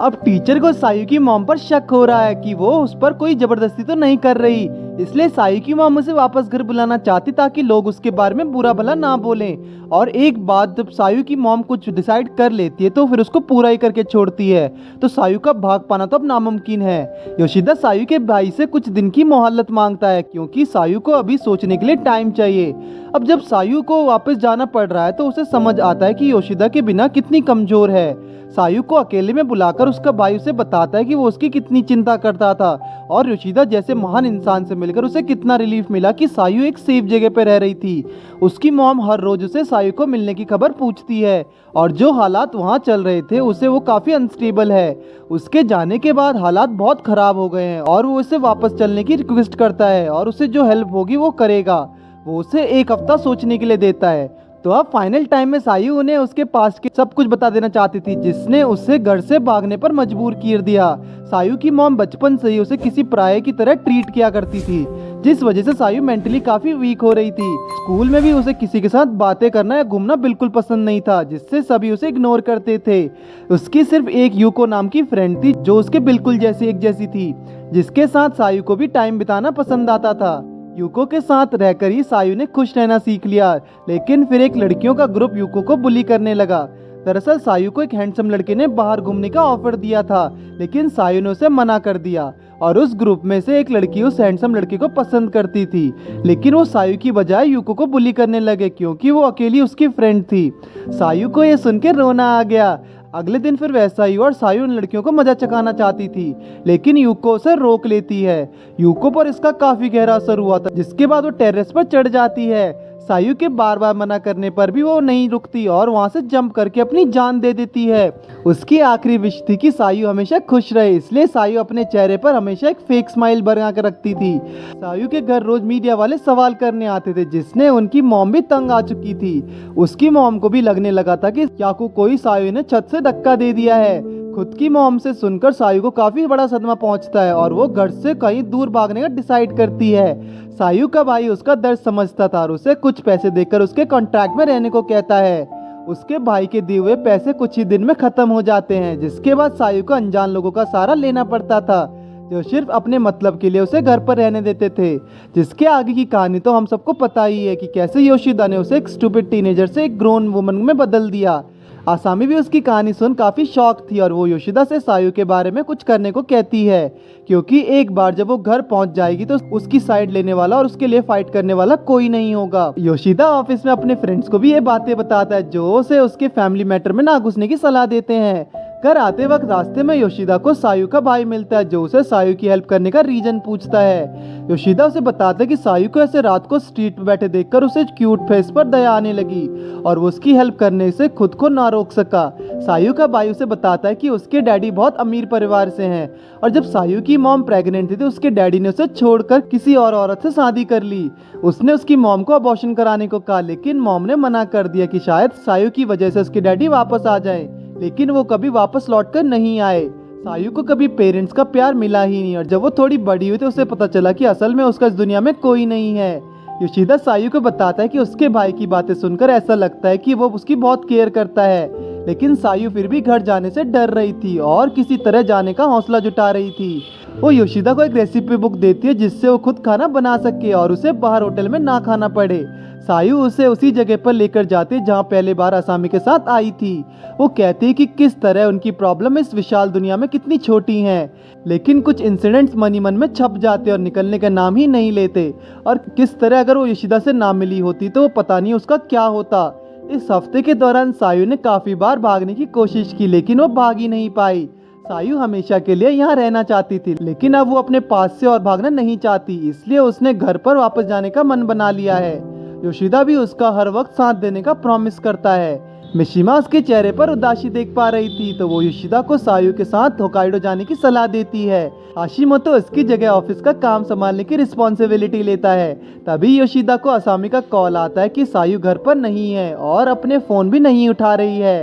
अब टीचर को सायु की मॉम पर शक हो रहा है कि वो उस पर कोई जबरदस्ती तो नहीं कर रही, इसलिए सायु की मॉम उसे वापस घर बुलाना चाहती ताकि लोग उसके बारे में बुरा भला ना बोलें। और एक बात जब सायु की मॉम कुछ डिसाइड कर लेती है तो फिर उसको पूरा ही करके छोड़ती है, तो सायु का भाग पाना तो अब नामुमकिन है। योशिदा सायु के भाई से कुछ दिन की मोहलत मांगता है, क्योंकि सायु को अभी सोचने के लिए टाइम चाहिए। अब जब सायु को वापस जाना पड़ रहा है तो उसे समझ आता है कि योशिदा के बिना कितनी कमजोर है। सायु को अकेले में बुलाकर उसका भाई उसे बताता है कि वो उसकी कितनी चिंता करता था और योशिदा जैसे महान इंसान से मिलकर उसे कितना रिलीफ मिला कि सायु एक सेफ जगह पर रह रही थी। उसकी मॉम हर रोज उसे सायु को मिलने की खबर पूछती है और जो हालात वहाँ चल रहे थे उसे वो काफी अनस्टेबल है। उसके जाने के बाद हालात बहुत खराब हो गए हैं और वो उसे वापस चलने की रिक्वेस्ट करता है और उसे जो हेल्प होगी वो करेगा। वो उसे एक हफ्ता सोचने के लिए देता है। तो अब फाइनल टाइम में सायु उन्हें उसके पास के सब कुछ बता देना चाहती थी, जिसने उसे घर से भागने पर मजबूर कर दिया। सायु की मॉम बचपन से ही उसे किसी पराये की तरह ट्रीट किया करती थी, जिस वजह से सायु मेंटली काफी वीक हो रही थी। स्कूल में भी उसे किसी के साथ बातें करना या घूमना बिल्कुल पसंद नहीं था, जिससे सभी उसे इग्नोर करते थे। उसकी सिर्फ एक यूको नाम की फ्रेंड थी जो उसके बिल्कुल एक जैसी थी, जिसके साथ सायु को भी टाइम बिताना पसंद आता था। यूको के साथ रहकर ही सायु ने खुश रहना सीख लिया, लेकिन फिर एक लड़कियों का ग्रुप यूको को बुली करने लगा। दरअसल सायु को एक हैंडसम लड़के ने बाहर घूमने का ऑफर दिया था, लेकिन सायु ने उसे मना कर दिया और उस ग्रुप में से एक लड़की उस हैंडसम लड़के को पसंद करती थी, लेकिन वो सायु की बजाय यूको को बुली करने लगे, क्योंकि वो अकेली उसकी फ्रेंड थी। सायु को ये सुनकर रोना आ गया। अगले दिन फिर वैसा ही और सायु उन लड़कियों को मजा चखाना चाहती थी, लेकिन यूको उसे रोक लेती है। यूको पर इसका काफी गहरा असर हुआ था, जिसके बाद वो टेरेस पर चढ़ जाती है। सायु के बार बार मना करने पर भी वो नहीं रुकती और वहाँ से जंप करके अपनी जान दे देती है। उसकी आखिरी विश थी कि सायु हमेशा खुश रहे, इसलिए सायु अपने चेहरे पर हमेशा एक फेक स्माइल बना कर रखती थी। सायु के घर रोज मीडिया वाले सवाल करने आते थे, जिसने उनकी मॉम भी तंग आ चुकी थी। उसकी मॉम को भी लगने लगा था कि क्या कोई सायु ने छत से धक्का दे दिया है। खुद की मॉम से सुनकर सायु को काफी बड़ा सदमा पहुंचता है और वो घर से कहीं दूर भागने का डिसाइड करती है। सायु का भाई उसका दर्द समझता था और उसे कुछ पैसे देकर उसके कॉन्ट्रैक्ट में रहने को कहता है। उसके भाई के दिए हुए पैसे कुछ ही दिन में खत्म हो जाते हैं, जिसके बाद सायु को अनजान लोगों का सहारा लेना पड़ता था, जो सिर्फ अपने मतलब के लिए उसे घर पर रहने देते थे। जिसके आगे की कहानी तो हम सबको पता ही है कि कैसे योशिदा ने उसे एक स्टूपिड टीनेजर से एक ग्रोन वुमन में बदल दिया। आसामी भी उसकी कहानी सुन काफी शॉक थी और वो योशिदा से सायु के बारे में कुछ करने को कहती है, क्योंकि एक बार जब वो घर पहुंच जाएगी तो उसकी साइड लेने वाला और उसके लिए फाइट करने वाला कोई नहीं होगा। योशिदा ऑफिस में अपने फ्रेंड्स को भी ये बातें बताता है, जो उसे उसके फैमिली मैटर में ना घुसने की सलाह देते हैं। घर आते वक्त रास्ते में योशिदा को सायू का भाई मिलता है, जो उसे सायू की हेल्प करने का रीजन पूछता है। योशिदा उसे बताता है कि सायू को ऐसे रात को स्ट्रीट पे बैठे देखकर उसे क्यूट फेस पर दया आने लगी और वो उसकी हेल्प करने से खुद को ना रोक सका। सायू का भाई उसे बताता है कि उसके डैडी बहुत अमीर परिवार से हैं और जब सायू की मॉम प्रेग्नेंट थी तो उसके डैडी ने उसे छोड़कर किसी और औरत से शादी कर ली। उसने उसकी मॉम को अबॉर्शन कराने को कहा, लेकिन मॉम ने मना कर दिया कि शायद सायू की वजह से उसके डैडी वापस आ जाएं। लेकिन वो कभी वापस लौटकर नहीं आए। सायू को कभी पेरेंट्स का प्यार मिला ही नहीं और जब वो थोड़ी बड़ी हुई तो उसे पता चला कि असल में उसका इस दुनिया में कोई नहीं है। योशिदा सायू को बताता है कि उसके भाई की बातें सुनकर ऐसा लगता है कि वो उसकी बहुत केयर करता है, लेकिन सायू फिर भी घर जाने से डर रही थी और किसी तरह जाने का हौसला जुटा रही थी। वो योशिदा को एक रेसिपी बुक देती है जिससे वो खुद खाना बना सके और उसे बाहर होटल में ना खाना पड़े। सायू उसे उसी जगह पर लेकर जाती है जहाँ पहले बार असामी के साथ आई थी। वो कहती है कि किस तरह उनकी प्रॉब्लम इस विशाल दुनिया में कितनी छोटी हैं, लेकिन कुछ इंसिडेंट्स मन ही मन में छप जाते और निकलने का नाम ही नहीं लेते, और किस तरह अगर वो योशिदा से ना मिली होती तो वो पता नहीं उसका क्या होता। इस हफ्ते के दौरान सायू ने काफी बार भागने की कोशिश की, लेकिन वो भाग ही नहीं पाई। सायू हमेशा के लिए यहाँ रहना चाहती थी, लेकिन अब वो अपने पास से और भागना नहीं चाहती, इसलिए उसने घर पर वापस जाने का मन बना लिया है। योशिदा भी उसका हर वक्त साथ देने का प्रॉमिस करता है। मिशिमा उसके चेहरे पर उदासी देख पा रही थी तो वो योशिदा को सायू के साथ होकाइडो जाने की सलाह देती है। हाशिमोतो उसकी जगह ऑफिस का काम संभालने की रिस्पॉन्सिबिलिटी लेता है। तभी योशिदा को असामी का कॉल आता है कि सायू घर पर नहीं है और अपने फोन भी नहीं उठा रही है।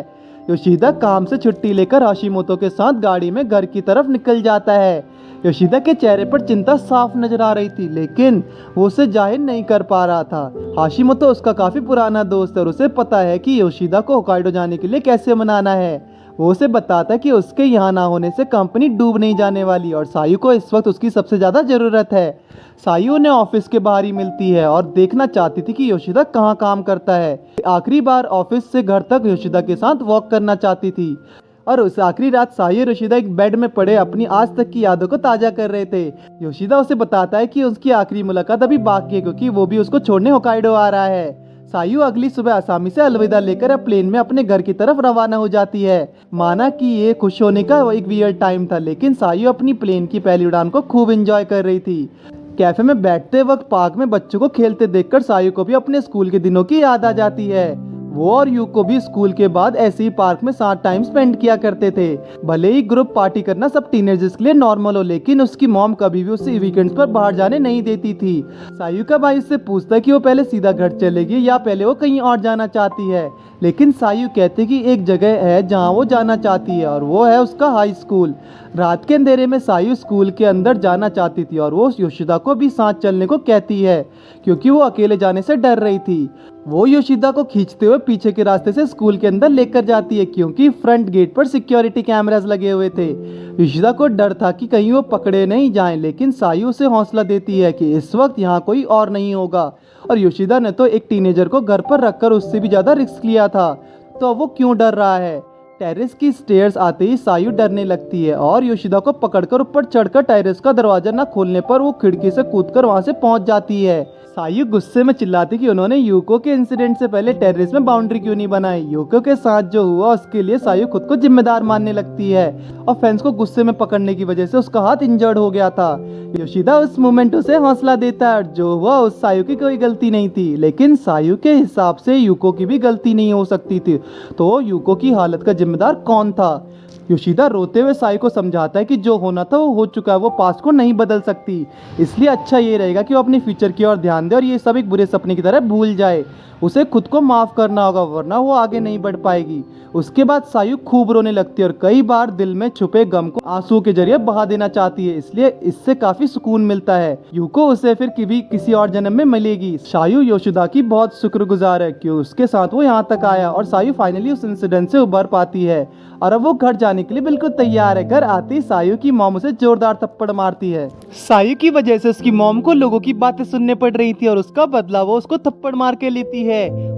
योशिदा काम से छुट्टी लेकर हाशिमोतो के साथ गाड़ी में घर की तरफ निकल जाता है। योशिदा के चेहरे पर चिंता साफ नजर आ रही थी, लेकिन वो उसे जाहिर नहीं कर पा रहा था। हाशिमोतो उसका काफी पुराना दोस्त है और उसे पता है कि योशिदा को होकाइडो जाने के लिए कैसे मनाना है। वो उसे बताता है कि उसके यहाँ ना होने से कंपनी डूब नहीं जाने वाली और सायू को इस वक्त उसकी सबसे ज्यादा जरूरत है। सायू ने ऑफिस के बाहर ही मिलती है और देखना चाहती थी कि योशिदा कहाँ काम करता है। आखिरी बार ऑफिस से घर तक योशिदा के साथ वॉक करना चाहती थी और उस आखिरी रात सायू और योशिदा एक बेड में पड़े अपनी आज तक की यादों को ताजा कर रहे थे। योशिदा उसे बताता है कि उसकी आखिरी मुलाकात अभी बाकी है क्योंकि वो भी उसको छोड़ने होकाइडो आ रहा है। सायू अगली सुबह असामी से अलविदा लेकर प्लेन में अपने घर की तरफ रवाना हो जाती है। माना कि ये खुश होने का एक वियर्ड टाइम था, लेकिन सायू अपनी प्लेन की पहली उड़ान को खूब एंजॉय कर रही थी। कैफे में बैठते वक्त पार्क में बच्चों को खेलते देखकर सायू को भी अपने स्कूल के दिनों की याद आ जाती है। वो और यूको भी स्कूल के बाद ऐसे ही पार्क में साथ टाइम स्पेंड किया करते थे। भले ही ग्रुप पार्टी करना सब टीनेजर्स के लिए नॉर्मल हो, लेकिन उसकी मॉम कभी भी उसे वीकेंड्स पर बाहर जाने नहीं देती थी। सायू का भाई उससे पूछता है कि वो पहले सीधा घर चलेगी या पहले वो कहीं और जाना चाहती है, लेकिन सायू कहते कि एक जगह है जहाँ वो जाना चाहती है और वो है उसका हाई स्कूल। रात के अंधेरे में सायू स्कूल के अंदर जाना चाहती थी और वो योशिदा को भी साथ चलने को कहती है क्योंकि वो अकेले जाने से डर रही थी। वो योशिदा को खींचते हुए पीछे के रास्ते से स्कूल के अंदर लेकर जाती है क्योंकि फ्रंट गेट पर सिक्योरिटी कैमरास लगे हुए थे। योशिदा को डर था कि कहीं वो पकड़े नहीं जाएं, लेकिन सायू उसे हौसला देती है कि इस वक्त यहाँ कोई और नहीं होगा और योशिदा ने तो एक टीनेजर को घर पर रखकर उससे भी ज्यादा रिस्क लिया था, तो वो क्यों डर रहा है। टेरेस की स्टेयर्स आते ही सायू डरने लगती है और योशिदा को पकड़कर ऊपर चढ़कर टेरेस का दरवाजा न खोलने पर वो खिड़की से कूदकर वहां से पहुंच जाती है। सायू गुस्से में चिल्लाती कि उन्होंने यूको के इंसिडेंट से पहले टेरेस में बाउंड्री क्यों नहीं बनाई। यूको के साथ जो हुआ उसके लिए सायू खुद को जिम्मेदार मानने लगती है और फेंस को गुस्से में पकड़ने की वजह से उसका हाथ इंजर्ड हो गया था। योशिदा उस मोमेंट उसे हौसला देता है, जो हुआ उस सायू की कोई गलती नहीं थी, लेकिन सायू के हिसाब से यूको की भी गलती नहीं हो सकती थी, तो यूको की हालत का जिम्मेदार कौन था। योशिदा रोते हुए सायू को समझाता है कि जो होना था वो हो चुका है, वो पास्ट को नहीं बदल सकती, इसलिए अच्छा ये रहेगा कि वो अपने फ्यूचर की ओर ध्यान दे और ये सब एक बुरे सपने की तरह भूल जाए। उसे खुद को माफ करना होगा वरना वो आगे नहीं बढ़ पाएगी। उसके बाद सायू खूब रोने लगती है और कई बार दिल में छुपे गम को आंसुओं के जरिए बहा देना चाहती है, इसलिए इससे काफी सुकून मिलता है। यूको उसे फिर कभी किसी और जन्म में मिलेगी। सायू योशिदा की बहुत शुक्रगुजार है कि उसके साथ वो यहाँ तक आया और सायू फाइनली उस इंसिडेंट से उबर पाती है और अब वो घर जाने के लिए बिल्कुल तैयार है। घर आते ही सायू की मॉम उसे जोरदार थप्पड़ मारती है। सायू की वजह से उसकी मॉम को लोगों की बातें सुनने पड़ रही थी और उसका बदला वो उसको थप्पड़ मार के लेती है।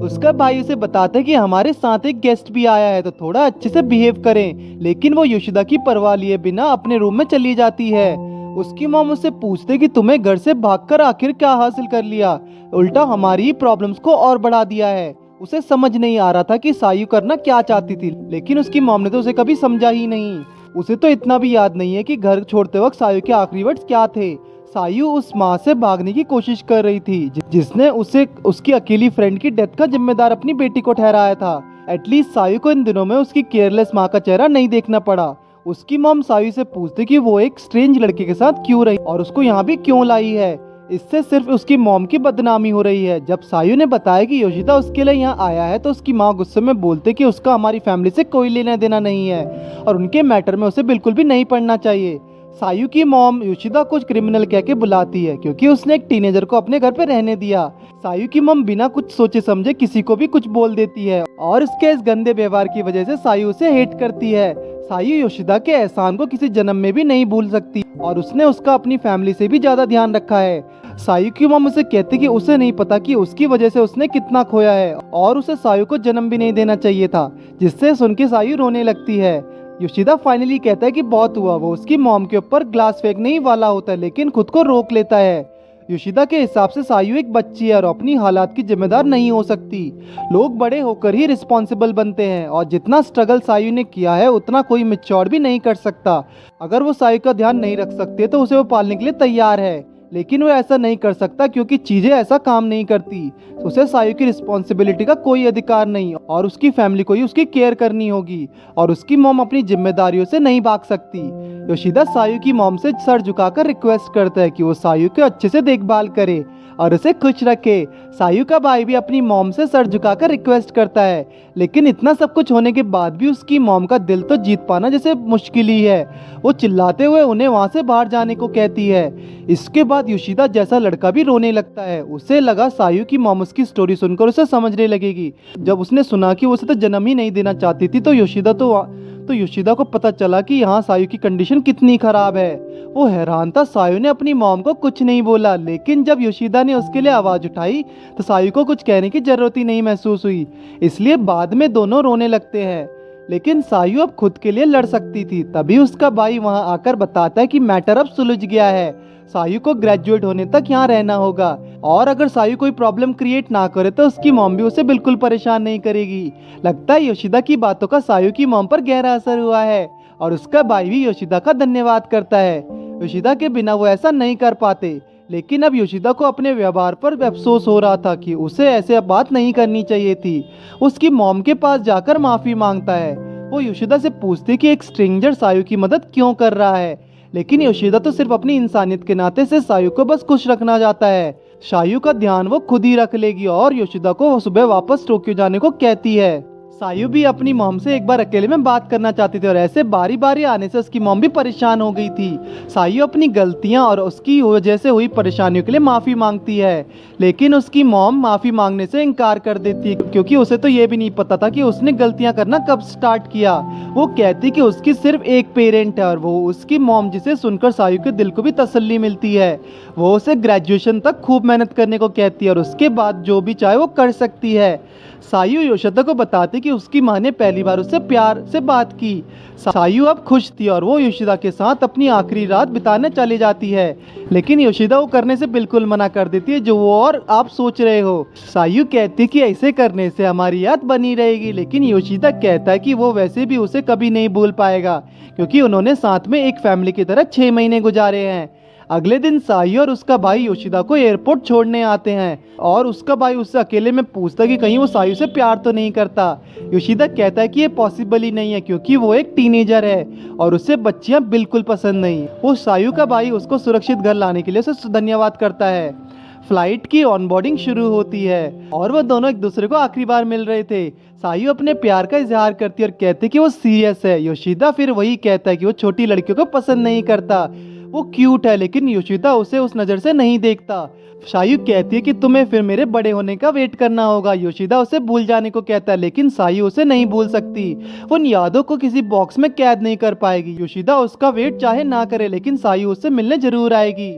उसका भाई उसे बताता है कि हमारे साथ एक गेस्ट भी आया है तो थोड़ा अच्छे से बिहेव करें, लेकिन वो योशिदा की परवाह लिए बिना अपने रूम में चली जाती है। उसकी मॉम उससे पूछते कि तुम्हें घर से भागकर आखिर क्या हासिल कर लिया, उल्टा हमारी प्रॉब्लम्स को और बढ़ा दिया है। उसे समझ नहीं आ रहा था कि सायु करना क्या चाहती थी, लेकिन उसकी मॉम ने तो उसे कभी समझा ही नहीं। उसे तो इतना भी याद नहीं है कि घर छोड़ते वक्त सायु के आखिरी वर्ड्स क्या थे। सायु उस माँ से भागने की कोशिश कर रही थी जिसने उसे उसकी अकेली फ्रेंड की डेथ का जिम्मेदार अपनी बेटी को ठहराया था। एटलीस्ट सायु को इन दिनों में उसकी केयरलेस माँ का चेहरा नहीं देखना पड़ा। उसकी मॉम सायु से पूछती कि वो एक स्ट्रेंज लड़के के साथ क्यों रही और उसको यहाँ भी क्यों लाई है। इससे सिर्फ उसकी मॉम की बदनामी हो रही है। जब सायु ने बताया कि योशिदा उसके लिए यहाँ आया है तो उसकी माँ गुस्से में बोलते कि उसका हमारी फैमिली से कोई लेना देना नहीं है और उनके मैटर में उसे बिल्कुल भी नहीं पड़ना चाहिए। सायु की मॉम योशिदा को क्रिमिनल कह के बुलाती है क्योंकि उसने एक टीनेजर को अपने घर पे रहने दिया। सायु की मॉम बिना कुछ सोचे समझे किसी को भी कुछ बोल देती है और उसके इस गंदे व्यवहार की वजह से सायु उसे हेट करती है। सायु योशिदा के एहसान को किसी जन्म में भी नहीं भूल सकती और उसने उसका अपनी फैमिली से भी ज्यादा ध्यान रखा है। सायु की मॉम उसे कहती कि उसे नहीं पता कि उसकी वजह से उसने कितना खोया है और उसे सायु को जन्म भी नहीं देना चाहिए था, जिससे सुन के सायु रोने लगती है। योशिदा फाइनली कहता है कि बहुत हुआ। वो उसकी मॉम के ऊपर ग्लास फेंकने ही वाला होता है लेकिन खुद को रोक लेता है। योशिदा के हिसाब से सायु एक बच्ची है और अपनी हालात की जिम्मेदार नहीं हो सकती। लोग बड़े होकर ही रिस्पॉन्सिबल बनते हैं और जितना स्ट्रगल सायु ने किया है उतना कोई मैच्योर भी नहीं कर सकता। अगर वो सायु का ध्यान नहीं रख सकते तो उसे वो पालने के लिए तैयार है, लेकिन वो ऐसा नहीं कर सकता क्योंकि चीजें ऐसा काम नहीं करती। उसे सायु की रिस्पॉन्सिबिलिटी का कोई अधिकार नहीं और उसकी फैमिली को ही उसकी केयर करनी होगी और उसकी मॉम अपनी जिम्मेदारियों से नहीं भाग सकती। योशिदा सायु की मॉम से सर झुकाकर रिक्वेस्ट करता है कि वो सायु के अच्छे से देखभाल करे और उसे खुश रखे। सायु का भाई भी अपनी मॉम से सर झुकाकर रिक्वेस्ट करता है, लेकिन इतना सब कुछ होने के बाद भी उसकी मॉम का दिल तो जीत पाना जैसे मुश्किल ही है। वो चिल्लाते हुए उन्हें वहां से बाहर जाने को कहती है। इसके बाद योशिदा जैसा लड़का भी रोने लगता है। उसे लगा सायु की मॉम उसकी स्टोरी सुनकर उसे समझने लगेगी। जब उसने सुना कि वो उसे तो जन्म ही नहीं देना चाहती थी तो योशिदा को पता चला कि यहाँ सायु की कंडीशन कितनी खराब है। वो हैरान था। सायु ने अपनी मॉम को कुछ नहीं बोला, लेकिन जब योशिदा ने उसके लिए आवाज उठाई तो सायु को कुछ कहने की जरूरत ही नहीं महसूस हुई, इसलिए बाद में दोनों रोने लगते हैं। लेकिन सायु अब खुद के लिए लड़ सकती थी। तभी उसका भाई वहां आकर बताता है कि मैटर अब सुलझ गया है। सायु को ग्रेजुएट होने तक यहाँ रहना होगा और अगर सायु कोई प्रॉब्लम क्रिएट ना करे तो उसकी मॉम भी उसे बिल्कुल परेशान नहीं करेगी। लगता है योशिदा की बातों का सायु की मॉम पर गहरा असर हुआ है और उसका भाई भी योशिदा का धन्यवाद करता है। योशिदा के बिना वो ऐसा नहीं कर पाते, लेकिन अब योशिदा को अपने व्यवहार पर अफसोस हो रहा था कि उसे ऐसे बात नहीं करनी चाहिए थी। उसकी मॉम के पास जाकर माफी मांगता है। वो योशिदा से पूछती कि एक स्ट्रेंजर सायु की मदद क्यों कर रहा है, लेकिन योशिदा तो सिर्फ अपनी इंसानियत के नाते से सायु को बस खुश रखना चाहता है। सायु का ध्यान वो खुद ही रख लेगी और योशिदा को वो सुबह वापस टोक्यो जाने को कहती है। सायु भी अपनी मॉम से एक बार अकेले में बात करना चाहती थी और ऐसे बारी बारी आने से उसकी मॉम भी परेशान हो गई थी। सायु अपनी गलतियां और उसकी वजह से हुई परेशानियों के लिए माफी मांगती है, लेकिन उसकी मॉम माफी मांगने से इनकार कर देती है क्योंकि उसे तो ये भी नहीं पता था कि उसने गलतियां करना कब स्टार्ट किया। वो कहती कि उसकी सिर्फ एक पेरेंट है और वो उसकी मॉम, जिसे सुनकर सायु के दिल को भी तसल्ली मिलती है। वो उसे ग्रेजुएशन तक खूब मेहनत करने को कहती है और उसके बाद जो भी चाहे वो कर सकती है। सायु योशिदा को बताती कि उसकी माँ ने पहली बार उससे प्यार से बात की। सायु अब खुश थी और वो योशिदा के साथ अपनी आखिरी रात बिताने चली जाती है, लेकिन योशिदा वो करने से बिल्कुल मना कर देती है जो वो और आप सोच रहे हो। सायु कहती कि ऐसे करने से हमारी याद बनी रहेगी, लेकिन योशिदा कहता है कि वो वैसे भी उसे कभी नहीं भूल पाएगा क्योंकि उन्होंने साथ में एक फैमिली की तरह 6 महीने गुजारे हैं। अगले दिन सायु और उसका भाई योशिदा को एयरपोर्ट छोड़ने आते हैं और उसका भाई उससे अकेले में पूछता कि कहीं वो सायु से प्यार तो नहीं करता। योशिदा कहता है कि ये पॉसिबल ही नहीं है क्योंकि वो एक टीनेजर है और उसे बच्चियां बिल्कुल पसंद नहीं। वो सायु का भाई उसको सुरक्षित घर लाने के लिए उसे धन्यवाद करता है। फ्लाइट की ऑनबोर्डिंग शुरू होती है और वो दोनों एक दूसरे को आखिरी बार मिल रहे थे। सायु अपने प्यार का इजहार करती है और कहती है कि वो सीरियस है। योशिदा फिर वही कहता है कि वो छोटी लड़कियों को पसंद नहीं करता, वो क्यूट है, लेकिन योशिदा उसे उस नज़र से नहीं देखता। सायु कहती है कि तुम्हें फिर मेरे बड़े होने का वेट करना होगा। योशिदा उसे भूल जाने को कहता है, लेकिन सायु उसे नहीं भूल सकती। वो उन यादों को किसी बॉक्स में कैद नहीं कर पाएगी। योशिदा उसका वेट चाहे ना करे, लेकिन सायु उससे मिलने जरूर आएगी।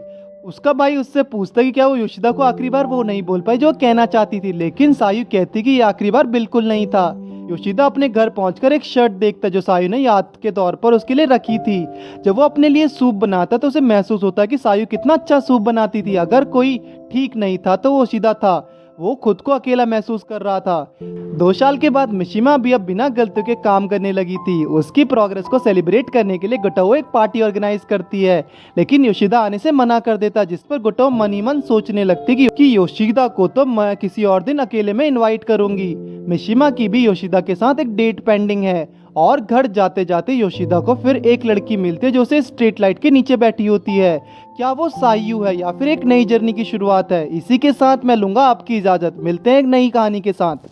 उसका भाई उससे पूछता कि क्या वो योशिदा को आखिरी बार वो नहीं बोल पाई जो कहना चाहती थी, लेकिन सायु कहती कि ये आखिरी बार बिल्कुल नहीं था। योशिदा अपने घर पहुंचकर एक शर्ट देखता जो सायु ने याद के तौर पर उसके लिए रखी थी। जब वो अपने लिए सूप बनाता तो उसे महसूस होता कि सायु कितना अच्छा सूप बनाती थी। अगर कोई ठीक नहीं था तो वो योशिदा था। वो खुद को अकेला महसूस कर रहा था। 2 साल के बाद मिशिमा भी अब बिना गलतियों के काम करने लगी थी। उसकी प्रोग्रेस को सेलिब्रेट करने के लिए गोटो एक पार्टी ऑर्गेनाइज करती है, लेकिन योशिदा आने से मना कर देता, जिस पर गोटो मन ही मन सोचने लगती कि योशिदा को तो मैं किसी और दिन अकेले में इनवाइट करूंगी। मिशिमा की भी योशिदा के साथ एक डेट पेंडिंग है और घर जाते जाते योशिदा को फिर एक लड़की मिलती है जो उसे स्ट्रीट लाइट के नीचे बैठी होती है। क्या वो सायू है या फिर एक नई जर्नी की शुरुआत है? इसी के साथ मैं लूंगा आपकी इजाजत। मिलते हैं एक नई कहानी के साथ।